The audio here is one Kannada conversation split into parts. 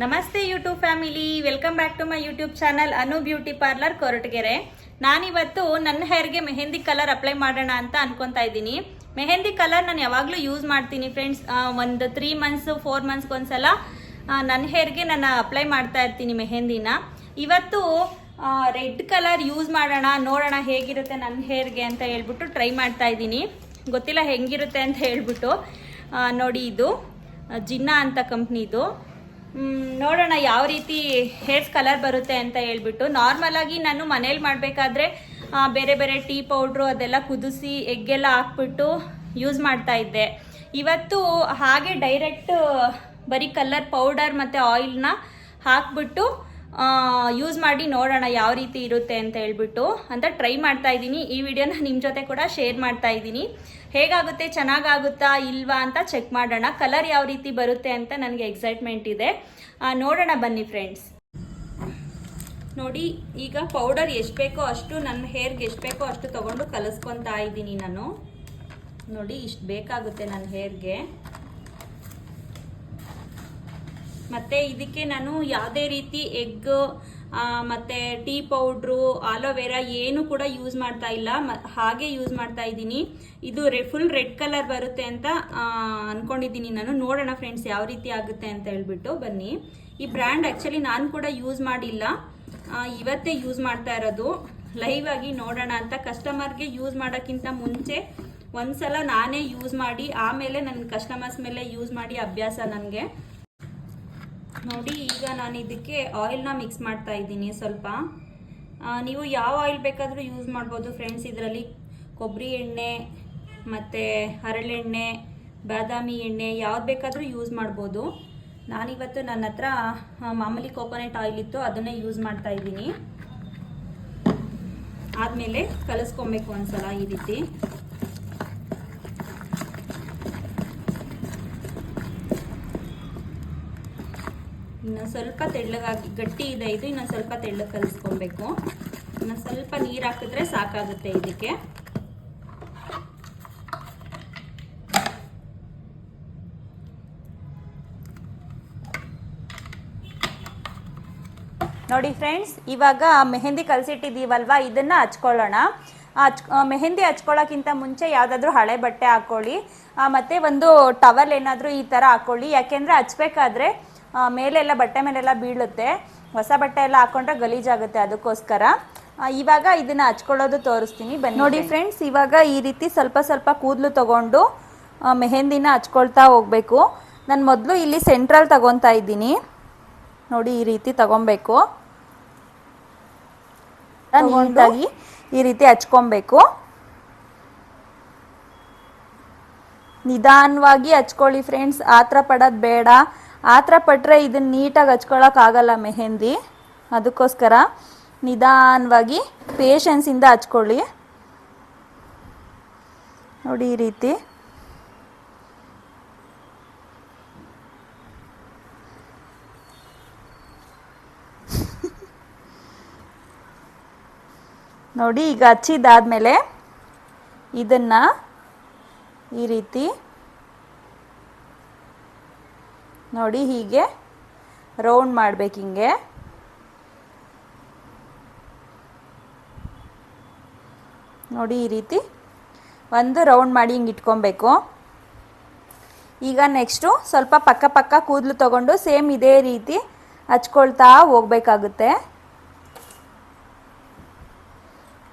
ನಮಸ್ತೆ YouTube family, welcome back to my YouTube channel Anu beauty parlour Koratagere. ನಾನಿವತ್ತು ನನ್ನ ಹೇರ್ಗೆ ಮೆಹಂದಿ ಕಲರ್ ಅಪ್ಲೈ ಮಾಡೋಣ ಅಂತ ಅನ್ಕೊತಾ ಇದ್ದೀನಿ. ಮೆಹಂದಿ ಕಲರ್ ನಾನು ಯಾವಾಗಲೂ ಯೂಸ್ ಮಾಡ್ತೀನಿ ಫ್ರೆಂಡ್ಸ್. ಒಂದು 3 ಮಂತ್ಸ್ 4 ಮಂತ್ಸ್ಗೆ ಒಂದ್ಸಲ ನನ್ನ ಹೇರ್ಗೆ ನಾನು ಅಪ್ಲೈ ಮಾಡ್ತಾ ಇರ್ತೀನಿ ಮೆಹಂದಿನ. ಇವತ್ತು ರೆಡ್ ಕಲರ್ ಯೂಸ್ ಮಾಡೋಣ, ನೋಡೋಣ ಹೇಗಿರುತ್ತೆ ನನ್ನ ಹೇರ್ಗೆ ಅಂತ ಹೇಳ್ಬಿಟ್ಟು ಟ್ರೈ ಮಾಡ್ತಾ ಇದ್ದೀನಿ. ಗೊತ್ತಿಲ್ಲ ಹೆಂಗಿರುತ್ತೆ ಅಂತ ಹೇಳ್ಬಿಟ್ಟು. ನೋಡಿ, ಇದು ಜಿನ್ನಾ ಅಂತ ಕಂಪ್ನಿದು. ನೋಡೋಣ ಯಾವ ರೀತಿ ಹೇರ್ಸ್ ಕಲರ್ ಬರುತ್ತೆ ಅಂತ ಹೇಳ್ಬಿಟ್ಟು. ನಾರ್ಮಲ್ ಆಗಿ ನಾನು ಮನೇಲಿ ಮಾಡಬೇಕಾದ್ರೆ ಬೇರೆ ಬೇರೆ ಟೀ ಪೌಡ್ರು ಅದೆಲ್ಲ ಕುದಿಸಿ ಎಗ್ಗೆಲ್ಲ ಹಾಕ್ಬಿಟ್ಟು ಯೂಸ್ ಮಾಡ್ತಾ ಇದ್ದೆ. ಇವತ್ತು ಹಾಗೆ ಡೈರೆಕ್ಟ್ ಬರೀ ಕಲರ್ ಪೌಡರ್ ಮತ್ತು ಆಯಿಲ್ನ ಹಾಕ್ಬಿಟ್ಟು ಯೂಸ್ ಮಾಡಿ ನೋಡೋಣ ಯಾವ ರೀತಿ ಇರುತ್ತೆ ಅಂತ ಹೇಳ್ಬಿಟ್ಟು ಅಂತ ಟ್ರೈ ಮಾಡ್ತಾ ಇದ್ದೀನಿ. ಈ ವಿಡಿಯೋನ ನಿಮ್ಮ ಜೊತೆ ಕೂಡ ಶೇರ್ ಮಾಡ್ತಾ ಇದ್ದೀನಿ. ಹೇಗಾಗುತ್ತೆ, ಚೆನ್ನಾಗಾಗುತ್ತಾ ಇಲ್ವಾ ಅಂತ ಚೆಕ್ ಮಾಡೋಣ. ಕಲರ್ ಯಾವ ರೀತಿ ಬರುತ್ತೆ ಅಂತ ನನಗೆ ಎಕ್ಸೈಟ್ಮೆಂಟ್ ಇದೆ. ನೋಡೋಣ ಬನ್ನಿ ಫ್ರೆಂಡ್ಸ್. ನೋಡಿ, ಈಗ ಪೌಡರ್ ಎಷ್ಟು ಬೇಕೋ ಅಷ್ಟು, ನನ್ನ ಹೇರ್ಗೆ ಎಷ್ಟು ಬೇಕೋ ಅಷ್ಟು ತಗೊಂಡು ಕಲಿಸ್ಕೊತಾ ಇದ್ದೀನಿ ನಾನು. ನೋಡಿ, ಇಷ್ಟು ಬೇಕಾಗುತ್ತೆ ನನ್ನ ಹೇರ್ಗೆ. ಮತ್ತು ಇದಕ್ಕೆ ನಾನು ಯಾವುದೇ ರೀತಿ ಎಗ್ ಮತ್ತು ಟೀ ಪೌಡ್ರು, ಆಲೋವೆರಾ ಏನು ಕೂಡ ಯೂಸ್ ಮಾಡ್ತಾ ಇಲ್ಲ, ಹಾಗೆ ಯೂಸ್ ಮಾಡ್ತಾ ಇದ್ದೀನಿ. ಇದು ಫುಲ್ ರೆಡ್ ಕಲರ್ ಬರುತ್ತೆ ಅಂತ ಅಂದ್ಕೊಂಡಿದ್ದೀನಿ ನಾನು. ನೋಡೋಣ ಫ್ರೆಂಡ್ಸ್ ಯಾವ ರೀತಿ ಆಗುತ್ತೆ ಅಂತ ಹೇಳ್ಬಿಟ್ಟು. ಬನ್ನಿ, ಈ ಬ್ರ್ಯಾಂಡ್ ಆ್ಯಕ್ಚುಲಿ ನಾನು ಕೂಡ ಯೂಸ್ ಮಾಡಿಲ್ಲ, ಇವತ್ತೇ ಯೂಸ್ ಮಾಡ್ತಾ ಇರೋದು. ಲೈವ್ ಆಗಿ ನೋಡೋಣ ಅಂತ. ಕಸ್ಟಮರ್ಗೆ ಯೂಸ್ ಮಾಡೋಕ್ಕಿಂತ ಮುಂಚೆ ಒಂದ್ಸಲ ನಾನೇ ಯೂಸ್ ಮಾಡಿ ಆಮೇಲೆ ನನ್ನ ಕಸ್ಟಮರ್ಸ್ ಮೇಲೆ ಯೂಸ್ ಮಾಡಿ ಅಭ್ಯಾಸ ನನಗೆ. ನೋಡಿ, ಈಗ ನಾನು ಇದಕ್ಕೆ ಆಯಿಲ್ನ ಮಿಕ್ಸ್ ಮಾಡ್ತಾ ಇದ್ದೀನಿ ಸ್ವಲ್ಪ. ನೀವು ಯಾವ ಆಯಿಲ್ ಬೇಕಾದರೂ ಯೂಸ್ ಮಾಡ್ಬೋದು ಫ್ರೆಂಡ್ಸ್. ಇದರಲ್ಲಿ ಕೊಬ್ಬರಿ ಎಣ್ಣೆ ಮತ್ತು ಹರಳೆಣ್ಣೆ, ಬಾದಾಮಿ ಎಣ್ಣೆ ಯಾವ್ದು ಬೇಕಾದರೂ ಯೂಸ್ ಮಾಡ್ಬೋದು. ನಾನಿವತ್ತು ನನ್ನ ಹತ್ರ ಮಾಮೂಲಿ ಕೋಕೋನಟ್ ಆಯಿಲ್ ಇತ್ತು, ಅದನ್ನೇ ಯೂಸ್ ಮಾಡ್ತಾ ಇದ್ದೀನಿ. ಆದಮೇಲೆ ಕಲಿಸ್ಕೊಬೇಕು ಒಂದ್ಸಲ ಈ ರೀತಿ. ಇನ್ನೊಂದು ಸ್ವಲ್ಪ ತೆಳ್ಳಗಾಗಿ, ಗಟ್ಟಿ ಇದೆ ಇದು, ಇನ್ನೊಂದು ಸ್ವಲ್ಪ ತೆಳ್ಳಗೆ ಕಲಿಸ್ಕೊಬೇಕು. ಇನ್ನೊಂದು ಸ್ವಲ್ಪ ನೀರು ಹಾಕಿದ್ರೆ ಸಾಕಾಗುತ್ತೆ ಇದಕ್ಕೆ. ನೋಡಿ ಫ್ರೆಂಡ್ಸ್, ಇವಾಗ ಮೆಹಂದಿ ಕಲಸಿಟ್ಟಿದ್ದೀವಲ್ವಾ, ಇದನ್ನು ಹಚ್ಕೊಳ್ಳೋಣ. ಮೆಹಂದಿ ಹಚ್ಕೊಳ್ಳೋಕ್ಕಿಂತ ಮುಂಚೆ ಯಾವುದಾದ್ರೂ ಹಳೆ ಬಟ್ಟೆ ಹಾಕ್ಕೊಳ್ಳಿ, ಮತ್ತು ಒಂದು ಟವಲ್ ಏನಾದರೂ ಈ ಥರ ಹಾಕ್ಕೊಳ್ಳಿ. ಯಾಕೆಂದರೆ ಹಚ್ಬೇಕಾದ್ರೆ ಮೇಲೆಲ್ಲ ಬಟ್ಟೆ ಮೇಲೆಲ್ಲ ಬೀಳುತ್ತೆ. ಹೊಸ ಬಟ್ಟೆ ಎಲ್ಲ ಹಾಕೊಂಡ್ರೆ ಗಲೀಜಾಗುತ್ತೆ, ಅದಕ್ಕೋಸ್ಕರ. ಇವಾಗ ಇದನ್ನು ಹಚ್ಕೊಳ್ಳೋದು ತೋರಿಸ್ತೀನಿ ಬನ್ನಿ. ನೋಡಿ ಫ್ರೆಂಡ್ಸ್, ಇವಾಗ ಈ ರೀತಿ ಸ್ವಲ್ಪ ಸ್ವಲ್ಪ ಕೂದಲು ತಗೊಂಡು ಮೆಹಂದಿನ ಹಚ್ಕೊಳ್ತಾ ಹೋಗಬೇಕು. ನಾನು ಮೊದಲು ಇಲ್ಲಿ ಸೆಂಟ್ರಲ್ ತಗೊತಾ ಇದ್ದೀನಿ. ನೋಡಿ, ಈ ರೀತಿ ತಗೊಬೇಕು. ನೀಟಾಗಿ ಈ ರೀತಿ ಹಚ್ಕೊಬೇಕು. ನಿಧಾನವಾಗಿ ಹಚ್ಕೊಳ್ಳಿ ಫ್ರೆಂಡ್ಸ್, ಆತ್ರ ಪಡೋದು ಬೇಡ. ಆತ್ರ ಪಟ್ಟರೆ ಇದನ್ನು ನೀಟಾಗಿ ಹಚ್ಕೊಳ್ಳೋಕ್ಕಾಗಲ್ಲ ಮೆಹಂದಿ. ಅದಕ್ಕೋಸ್ಕರ ನಿಧಾನವಾಗಿ ಪೇಷನ್ಸಿಂದ ಹಚ್ಕೊಳ್ಳಿ. ನೋಡಿ, ಈ ರೀತಿ. ನೋಡಿ, ಈಗ ಹಚ್ಚಿದ್ದಾದ್ಮೇಲೆ ಇದನ್ನು ಈ ರೀತಿ ನೋಡಿ ಹೀಗೆ ರೌಂಡ್ ಮಾಡಬೇಕು. ಹಿಂಗೆ ನೋಡಿ, ಈ ರೀತಿ ಒಂದು ರೌಂಡ್ ಮಾಡಿ ಹಿಂಗೆ ಇಟ್ಕೊಬೇಕು. ಈಗ ನೆಕ್ಸ್ಟು ಸ್ವಲ್ಪ ಪಕ್ಕ ಪಕ್ಕ ಕೂದಲು ತಗೊಂಡು ಸೇಮ್ ಇದೇ ರೀತಿ ಹಚ್ಕೊಳ್ತಾ ಹೋಗ್ಬೇಕಾಗುತ್ತೆ.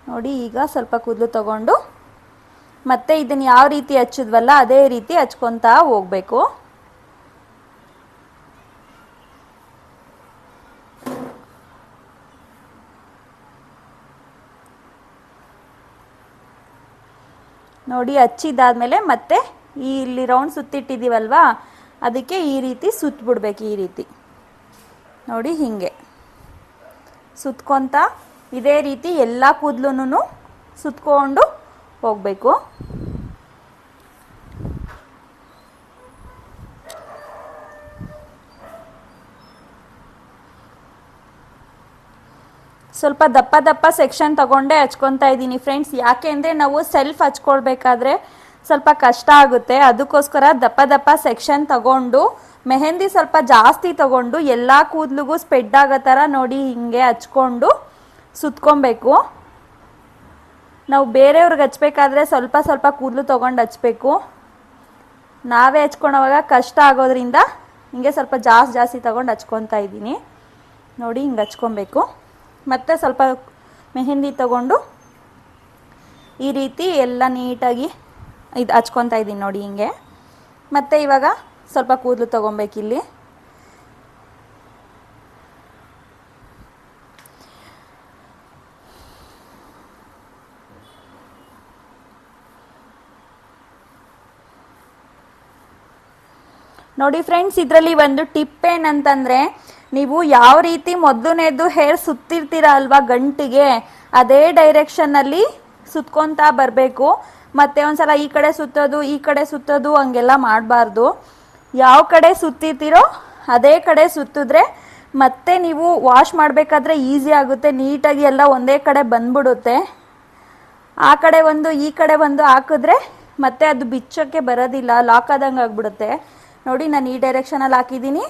ನೋಡಿ, ಈಗ ಸ್ವಲ್ಪ ಕೂದಲು ತಗೊಂಡು ಮತ್ತೆ ಇದನ್ನು ಯಾವ ರೀತಿ ಹಚ್ಚಿದ್ವಲ್ಲ ಅದೇ ರೀತಿ ಹಚ್ಕೊತಾ ಹೋಗಬೇಕು. ನೋಡಿ, ಹಚ್ಚಿದ್ದಾದ್ಮೇಲೆ ಮತ್ತೆ ಇಲ್ಲಿ ರೌಂಡ್ ಸುತ್ತಿಟ್ಟಿದ್ದೀವಲ್ವಾ, ಅದಕ್ಕೆ ಈ ರೀತಿ ಸುತ್ತಬಿಡ್ಬೇಕು. ಈ ರೀತಿ ನೋಡಿ, ಹೀಗೆ ಸುತ್ಕೊತ ಇದೇ ರೀತಿ ಎಲ್ಲ ಕೂದಲೂ ಸುತ್ಕೊಂಡು ಹೋಗಬೇಕು. ಸ್ವಲ್ಪ ದಪ್ಪ ದಪ್ಪ ಸೆಕ್ಷನ್ ತಗೊಂಡೇ ಹಚ್ಕೊತಾ ಇದ್ದೀನಿ ಫ್ರೆಂಡ್ಸ್. ಯಾಕೆ ಅಂದರೆ ನಾವು ಸೆಲ್ಫ್ ಹಚ್ಕೊಳ್ಬೇಕಾದ್ರೆ ಸ್ವಲ್ಪ ಕಷ್ಟ ಆಗುತ್ತೆ. ಅದಕ್ಕೋಸ್ಕರ ದಪ್ಪ ದಪ್ಪ ಸೆಕ್ಷನ್ ತಗೊಂಡು ಮೆಹಂದಿ ಸ್ವಲ್ಪ ಜಾಸ್ತಿ ತಗೊಂಡು ಎಲ್ಲ ಕೂದಲಿಗೂ ಸ್ಪ್ರೆಡ್ ಆಗೋ ಥರ ನೋಡಿ ಹಿಂಗೆ ಹಚ್ಕೊಂಡು ಸುತ್ಕೊಬೇಕು. ನಾವು ಬೇರೆಯವ್ರಿಗೆ ಹಚ್ಬೇಕಾದ್ರೆ ಸ್ವಲ್ಪ ಸ್ವಲ್ಪ ಕೂದಲು ತೊಗೊಂಡು ಹಚ್ಬೇಕು. ನಾವೇ ಹಚ್ಕೊಳೋವಾಗ ಕಷ್ಟ ಆಗೋದ್ರಿಂದ ಹಿಂಗೆ ಸ್ವಲ್ಪ ಜಾಸ್ತಿ ತೊಗೊಂಡು ಹಚ್ಕೊತಾ ಇದ್ದೀನಿ ನೋಡಿ. ಹಿಂಗೆ ಹಚ್ಕೊಬೇಕು. ಮತ್ತು ಸ್ವಲ್ಪ ಮೆಹಂದಿ ತಗೊಂಡು ಈ ರೀತಿ ಎಲ್ಲ ನೀಟಾಗಿ ಇದು ಹಚ್ಕೊತಾ ಇದ್ದೀನಿ ನೋಡಿ ಹಿಂಗೆ. ಮತ್ತು ಇವಾಗ ಸ್ವಲ್ಪ ಕೂದಲು ತೊಗೊಬೇಕಿಲ್ಲಿ. ನೋಡಿ ಫ್ರೆಂಡ್ಸ್, ಇದರಲ್ಲಿ ಒಂದು ಟಿಪ್ ಏನಂತಂದರೆ, ನೀವು ಯಾವ ರೀತಿ ಮೊದಲನೇದು ಹೇರ್ ಸುತ್ತಿರ್ತೀರ ಅಲ್ವಾ ಗಂಟಿಗೆ, ಅದೇ ಡೈರೆಕ್ಷನ್ನಲ್ಲಿ ಸುತ್ಕೊತಾ ಬರಬೇಕು. ಮತ್ತು ಒಂದ್ಸಲ ಈ ಕಡೆ ಸುತ್ತೋದು ಹಂಗೆಲ್ಲ ಮಾಡಬಾರ್ದು. ಯಾವ ಕಡೆ ಸುತ್ತಿರ್ತೀರೋ ಅದೇ ಕಡೆ ಸುತ್ತಿದ್ರೆ ಮತ್ತೆ ನೀವು ವಾಶ್ ಮಾಡಬೇಕಾದ್ರೆ ಈಸಿ ಆಗುತ್ತೆ. ನೀಟಾಗಿ ಎಲ್ಲ ಒಂದೇ ಕಡೆ ಬಂದ್ಬಿಡುತ್ತೆ. ಆ ಕಡೆ ಒಂದು ಈ ಕಡೆ ಒಂದು ಹಾಕಿದ್ರೆ ಮತ್ತೆ ಅದು ಬಿಚ್ಚೋಕ್ಕೆ ಬರೋದಿಲ್ಲ, ಲಾಕ್ ಆದಂಗೆ ಆಗಿಬಿಡುತ್ತೆ. ನೋಡಿ, ನಾನು ಈ ಡೈರೆಕ್ಷನಲ್ಲಿ ಹಾಕಿದ್ದೀನಿ.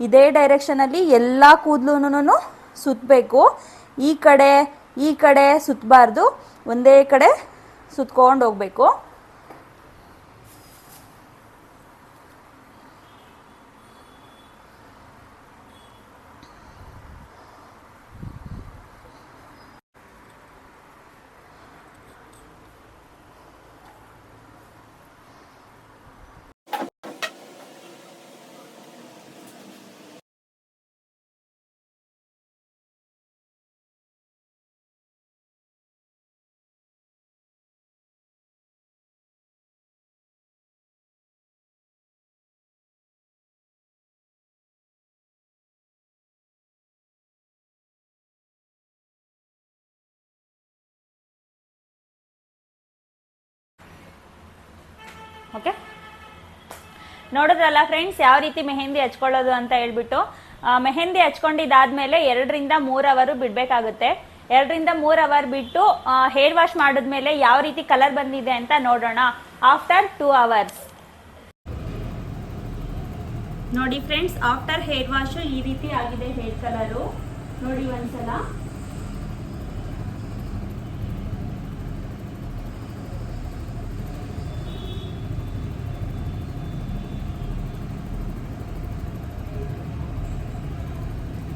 ಇದೇ ಡೈರೆಕ್ಷನಲ್ಲಿ ಎಲ್ಲ ಕೂದಲೂ ಸುತ್ತಬೇಕು. ಈ ಕಡೆ ಸುತ್ತಬಾರ್ದು, ಒಂದೇ ಕಡೆ ಸುತ್ಕೊಂಡು ಹೋಗಬೇಕು. ಓಕೆ, ನೋಡಿದ್ರಲ್ಲ ಫ್ರೆಂಡ್ಸ್ ಯಾವ ರೀತಿ ಮೆಹಂದಿ ಹಚ್ಕೊಳ್ಳೋದು ಅಂತ ಹೇಳ್ಬಿಟ್ಟು. ಮೆಹಂದಿ ಹಚ್ಕೊಂಡಿದ್ದಾದ್ಮೇಲೆ 2 ರಿಂದ 3 ಅವರ್ ಬಿಡಬೇಕಾಗುತ್ತೆ. 2 ರಿಂದ 3 ಅವರ್ ಬಿಟ್ಟು ಹೇರ್ ವಾಶ್ ಮಾಡಿದ್ಮೇಲೆ ಯಾವ ರೀತಿ ಕಲರ್ ಬಂದಿದೆ ಅಂತ ನೋಡೋಣ. ಆಫ್ಟರ್ 2 ಅವರ್ಸ್ ನೋಡಿ ಫ್ರೆಂಡ್ಸ್, ಆಫ್ಟರ್ ಹೇರ್ ವಾಶ್ ಈ ರೀತಿ ಆಗಿದೆ ಹೇರ್ ಕಲರು. ನೋಡಿ ಒಂದ್ಸಲ.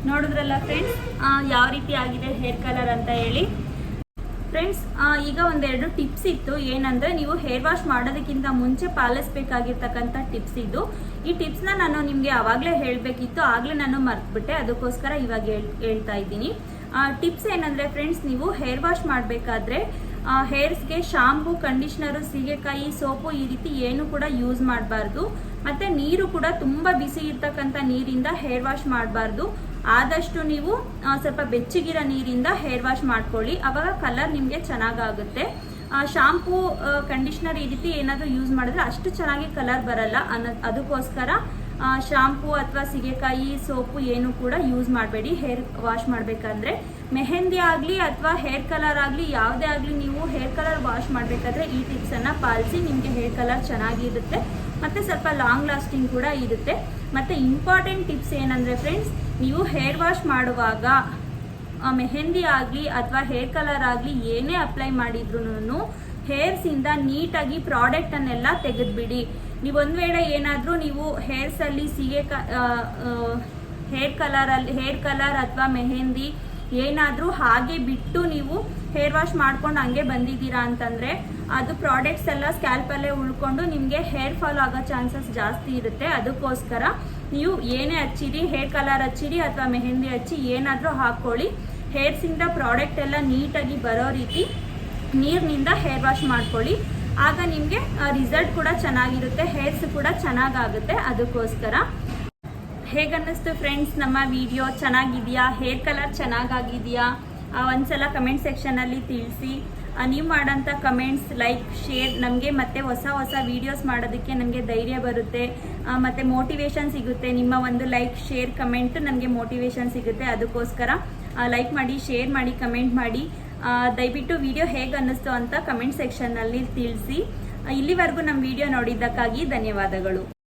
ನೋಡಿದ್ರಲ್ಲ ಫ್ರೆಂಡ್ಸ್ ಯಾವ ರೀತಿ ಆಗಿದೆ ಹೇರ್ ಕಲರ್ ಅಂತ ಹೇಳಿ. ಫ್ರೆಂಡ್ಸ್, ಈಗ ಒಂದೆರಡು ಟಿಪ್ಸ್ ಇತ್ತು. ಏನಂದರೆ, ನೀವು ಹೇರ್ ವಾಶ್ ಮಾಡೋದಕ್ಕಿಂತ ಮುಂಚೆ ಪಾಲಿಸಬೇಕಾಗಿರ್ತಕ್ಕಂಥ ಟಿಪ್ಸ್ ಇದು. ಈ ಟಿಪ್ಸ್ನ ನಾನು ನಿಮಗೆ ಆವಾಗಲೇ ಹೇಳಬೇಕಿತ್ತು, ಆಗಲೇ ನಾನು ಮರ್ತುಬಿಟ್ಟೆ. ಅದಕ್ಕೋಸ್ಕರ ಇವಾಗ ಹೇಳ್ತಾ ಇದ್ದೀನಿ. ಟಿಪ್ಸ್ ಏನಂದರೆ ಫ್ರೆಂಡ್ಸ್, ನೀವು ಹೇರ್ ವಾಶ್ ಮಾಡಬೇಕಾದ್ರೆ ಹೇರ್ಸ್ಗೆ ಶಾಂಪೂ, ಕಂಡೀಷ್ನರು, ಸೀಗೆಕಾಯಿ, ಸೋಪು ಈ ರೀತಿ ಏನು ಕೂಡ ಯೂಸ್ ಮಾಡಬಾರ್ದು. ಮತ್ತು ನೀರು ಕೂಡ ತುಂಬ ಬಿಸಿ ಇರ್ತಕ್ಕಂಥ ನೀರಿಂದ ಹೇರ್ ವಾಶ್ ಮಾಡಬಾರ್ದು. ಆದಷ್ಟು ನೀವು ಸ್ವಲ್ಪ ಬೆಚ್ಚಗಿರೋ ನೀರಿಂದ ಹೇರ್ ವಾಶ್ ಮಾಡ್ಕೊಳ್ಳಿ, ಆವಾಗ ಕಲರ್ ನಿಮಗೆ ಚೆನ್ನಾಗಾಗುತ್ತೆ. ಶಾಂಪೂ, ಕಂಡೀಷ್ನರ್ ಈ ರೀತಿ ಏನಾದರೂ ಯೂಸ್ ಮಾಡಿದ್ರೆ ಅಷ್ಟು ಚೆನ್ನಾಗಿ ಕಲರ್ ಬರಲ್ಲ. ಅದಕ್ಕೋಸ್ಕರ ಶಾಂಪೂ ಅಥವಾ ಸೀಗೆಕಾಯಿ, ಸೋಪು ಏನು ಕೂಡ ಯೂಸ್ ಮಾಡಬೇಡಿ ಹೇರ್ ವಾಶ್ ಮಾಡಬೇಕಾದ್ರೆ. ಮೆಹಂದಿ ಆಗಲಿ ಅಥವಾ ಹೇರ್ ಕಲರ್ ಆಗಲಿ ಯಾವುದೇ ಆಗಲಿ, ನೀವು ಹೇರ್ ಕಲರ್ ವಾಶ್ ಮಾಡಬೇಕಾದ್ರೆ ಈ ಟಿಪ್ಸನ್ನು ಪಾಲಿಸಿ. ನಿಮಗೆ ಹೇರ್ ಕಲರ್ ಚೆನ್ನಾಗಿರುತ್ತೆ ಮತ್ತು ಸ್ವಲ್ಪ ಲಾಂಗ್ ಲಾಸ್ಟಿಂಗ್ ಕೂಡ ಇರುತ್ತೆ. ಮತ್ತು ಇಂಪಾರ್ಟೆಂಟ್ ಟಿಪ್ಸ್ ಏನಂದರೆ ಫ್ರೆಂಡ್ಸ್, ನೀವು ಹೇರ್ ವಾಶ್ ಮಾಡುವಾಗ ಮೆಹಂದಿ ಆಗಲಿ ಅಥವಾ ಹೇರ್ ಕಲರ್ ಆಗಲಿ ಏನೇ ಅಪ್ಲೈ ಮಾಡಿದ್ರೂ ಹೇರ್ಸಿಂದ ನೀಟಾಗಿ ಪ್ರಾಡಕ್ಟನ್ನೆಲ್ಲ ತೆಗೆದುಬಿಡಿ. ನೀವು ಒಂದು ವೇಳೆ ಏನಾದರೂ ನೀವು ಹೇರ್ಸಲ್ಲಿ ಹೇರ್ ಕಲರ್ ಅಥವಾ ಮೆಹಂದಿ ಏನಾದರೂ ಹಾಗೆ ಬಿಟ್ಟು ನೀವು ಹೇರ್ ವಾಶ್ ಮಾಡ್ಕೊಂಡು ಹಂಗೆ ಬಂದಿದ್ದೀರಾ ಅಂತಂದರೆ ಅದು ಪ್ರಾಡಕ್ಟ್ಸ್ ಎಲ್ಲ ಸ್ಕ್ಯಾಲ್ಪಲ್ಲೇ ಉಳ್ಕೊಂಡು ನಿಮಗೆ ಹೇರ್ ಫಾಲ್ ಆಗೋ ಚಾನ್ಸಸ್ ಜಾಸ್ತಿ ಇರುತ್ತೆ. ಅದಕ್ಕೋಸ್ಕರ ನೀವು ಏನೇ ಹಚ್ಚಿರಿ, ಹೇರ್ ಕಲರ್ ಹಚ್ಚಿರಿ ಅಥವಾ ಮೆಹಂದಿ ಹಚ್ಚಿ ಏನಾದರೂ ಹಾಕ್ಕೊಳ್ಳಿ, ಹೇರ್ಸಿಂದ ಪ್ರಾಡಕ್ಟ್ ಎಲ್ಲ ನೀಟಾಗಿ ಬರೋ ರೀತಿ ನೀರಿನಿಂದ ಹೇರ್ ವಾಶ್ ಮಾಡ್ಕೊಳ್ಳಿ. ಆಗ ನಿಮಗೆ ರಿಸಲ್ಟ್ ಕೂಡ ಚೆನ್ನಾಗಿರುತ್ತೆ, ಹೇರ್ಸ್ ಕೂಡ ಚೆನ್ನಾಗಾಗುತ್ತೆ. ಅದಕ್ಕೋಸ್ಕರ ಹೇಗನ್ನಿಸ್ತು ಫ್ರೆಂಡ್ಸ್ ನಮ್ಮ ವಿಡಿಯೋ? ಚೆನ್ನಾಗಿದೆಯಾ? ಹೇರ್ ಕಲರ್ ಚೆನ್ನಾಗಾಗಿದೆಯಾ? ಒಂದ್ಸಲ ಕಮೆಂಟ್ ಸೆಕ್ಷನಲ್ಲಿ ತಿಳಿಸಿ. ನೀವು ಮಾಡೋಂಥ ಕಮೆಂಟ್ಸ್, ಲೈಕ್, ಶೇರ್ ನಮಗೆ ಮತ್ತೆ ಹೊಸ ವೀಡಿಯೋಸ್ ಮಾಡೋದಕ್ಕೆ ನನಗೆ ಧೈರ್ಯ ಬರುತ್ತೆ ಮತ್ತು ಮೋಟಿವೇಶನ್ ಸಿಗುತ್ತೆ. ನಿಮ್ಮ ಒಂದು ಲೈಕ್, ಶೇರ್, ಕಮೆಂಟ್ ನನಗೆ ಮೋಟಿವೇಶನ್ ಸಿಗುತ್ತೆ. ಅದಕ್ಕೋಸ್ಕರ ಲೈಕ್ ಮಾಡಿ, ಶೇರ್ ಮಾಡಿ, ಕಮೆಂಟ್ ಮಾಡಿ. ದಯವಿಟ್ಟು ವಿಡಿಯೋ ಹೇಗೆ ಅನ್ನಿಸ್ತು ಅಂತ ಕಮೆಂಟ್ ಸೆಕ್ಷನ್ನಲ್ಲಿ ತಿಳಿಸಿ. ಇಲ್ಲಿವರೆಗೂ ನಮ್ಮ ವಿಡಿಯೋ ನೋಡಿದ್ದಕ್ಕಾಗಿ ಧನ್ಯವಾದಗಳು.